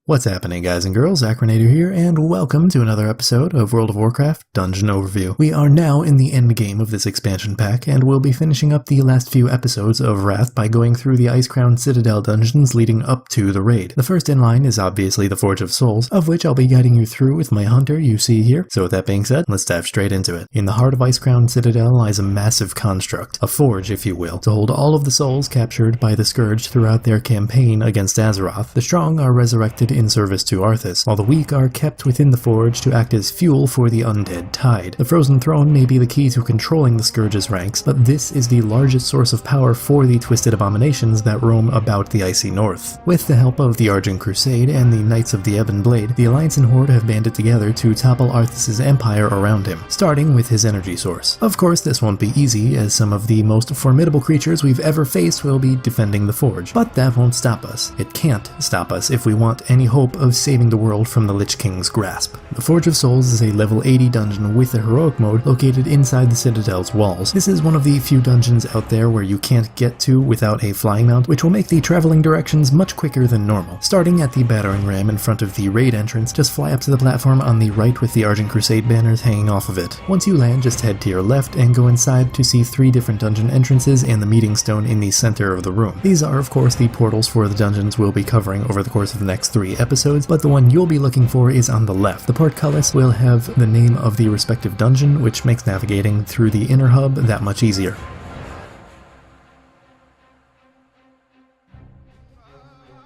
What's happening, guys and girls? Acrinator here, and welcome to another episode of World of Warcraft Dungeon Overview. We are now in the end game of this expansion pack, and we'll be finishing up the last few episodes of Wrath by going through the Icecrown Citadel dungeons leading up to the raid. The first in line is obviously the Forge of Souls, of which I'll be guiding you through with my hunter you see here. So with that being said, let's dive straight into it. In the heart of Icecrown Citadel lies a massive construct, a forge if you will, to hold all of the souls captured by the Scourge throughout their campaign against Azeroth. The strong are resurrected in service to Arthas, while the weak are kept within the forge to act as fuel for the undead tide. The Frozen Throne may be the key to controlling the Scourge's ranks, but this is the largest source of power for the twisted abominations that roam about the icy north. With the help of the Argent Crusade and the Knights of the Ebon Blade, the Alliance and Horde have banded together to topple Arthas' empire around him, starting with his energy source. Of course, this won't be easy, as some of the most formidable creatures we've ever faced will be defending the forge, but that won't stop us. It can't stop us if we want any hope of saving the world from the Lich King's grasp. The Forge of Souls is a level 80 dungeon with a heroic mode located inside the Citadel's walls. This is one of the few dungeons out there where you can't get to without a flying mount, which will make the traveling directions much quicker than normal. Starting at the battering ram in front of the raid entrance, just fly up to the platform on the right with the Argent Crusade banners hanging off of it. Once you land, just head to your left and go inside to see 3 different dungeon entrances and the meeting stone in the center of the room. These are of course the portals for the dungeons we'll be covering over the course of the next 3 episodes, but the one you'll be looking for is on the left. The portcullis will have the name of the respective dungeon, which makes navigating through the inner hub that much easier.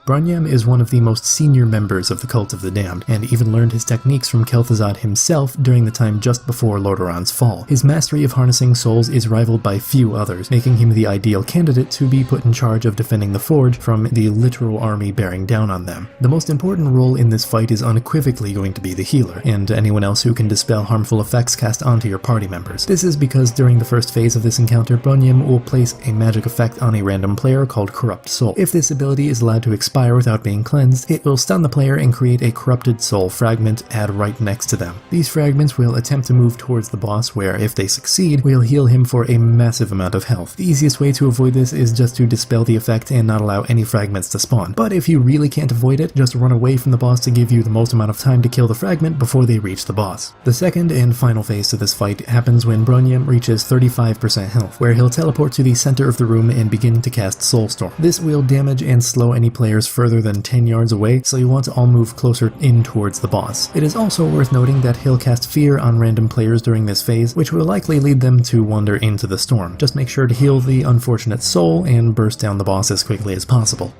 Brunyam is one of the most senior members of the Cult of the Damned, and even learned his techniques from Kel'Thuzad himself during the time just before Lordran's fall. His mastery of harnessing souls is rivaled by few others, making him the ideal candidate to be put in charge of defending the Forge from the literal army bearing down on them. The most important role in this fight is unequivocally going to be the healer, and anyone else who can dispel harmful effects cast onto your party members. This is because during the first phase of this encounter, Brunyam will place a magic effect on a random player called Corrupt Soul. If this ability is allowed to expire without being cleansed, it will stun the player and create a corrupted soul fragment add right next to them. These fragments will attempt to move towards the boss, where if they succeed, we'll heal him for a massive amount of health. The easiest way to avoid this is just to dispel the effect and not allow any fragments to spawn. But if you really can't avoid it, just run away from the boss to give you the most amount of time to kill the fragment before they reach the boss. The second and final phase to this fight happens when Brunyam reaches 35% health, where he'll teleport to the center of the room and begin to cast Soulstorm. This will damage and slow any players further than 10 yards away, so you want to all move closer in towards the boss. It is also worth noting that he'll cast Fear on random players during this phase, which will likely lead them to wander into the storm. Just make sure to heal the unfortunate soul and burst down the boss as quickly as possible.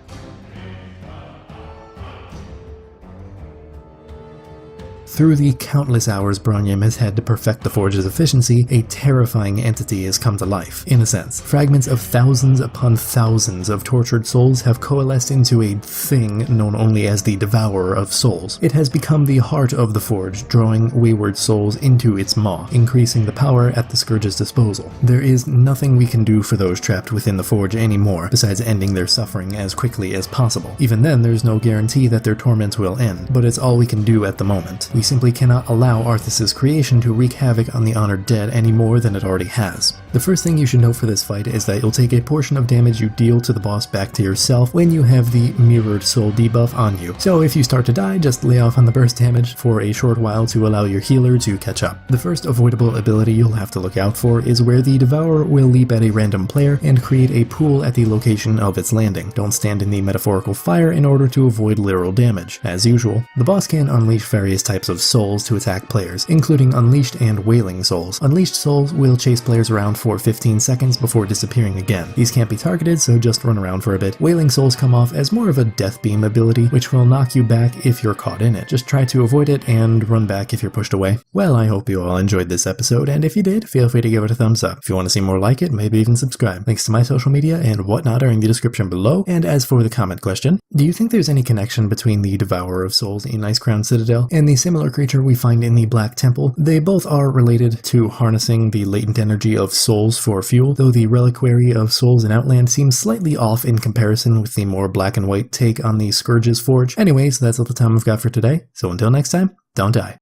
Through the countless hours Brunyam has had to perfect the Forge's efficiency, a terrifying entity has come to life, in a sense. Fragments of thousands upon thousands of tortured souls have coalesced into a thing known only as the Devourer of Souls. It has become the heart of the Forge, drawing wayward souls into its maw, increasing the power at the Scourge's disposal. There is nothing we can do for those trapped within the Forge anymore, besides ending their suffering as quickly as possible. Even then, there's no guarantee that their torment will end, but it's all we can do at the moment. We simply cannot allow Arthas' creation to wreak havoc on the honored dead any more than it already has. The first thing you should know for this fight is that you'll take a portion of damage you deal to the boss back to yourself when you have the Mirrored Soul debuff on you. So if you start to die, just lay off on the burst damage for a short while to allow your healer to catch up. The first avoidable ability you'll have to look out for is where the Devourer will leap at a random player and create a pool at the location of its landing. Don't stand in the metaphorical fire in order to avoid literal damage. As usual, the boss can unleash various types of souls to attack players, including Unleashed and Wailing Souls. Unleashed souls will chase players around for 15 seconds before disappearing again. These can't be targeted, so just run around for a bit. Wailing Souls come off as more of a death beam ability, which will knock you back if you're caught in it. Just try to avoid it and run back if you're pushed away. Well, I hope you all enjoyed this episode, and if you did, feel free to give it a thumbs up. If you want to see more like it, maybe even subscribe. Links to my social media and whatnot are in the description below. And as for the comment question, do you think there's any connection between the Devourer of Souls in Icecrown Citadel and the similar creature we find in the Black Temple? They both are related to harnessing the latent energy of souls for fuel, though the Reliquary of Souls in Outland seems slightly off in comparison with the more black and white take on the Scourge's Forge. Anyways, that's all the time I've got for today, so until next time, don't die.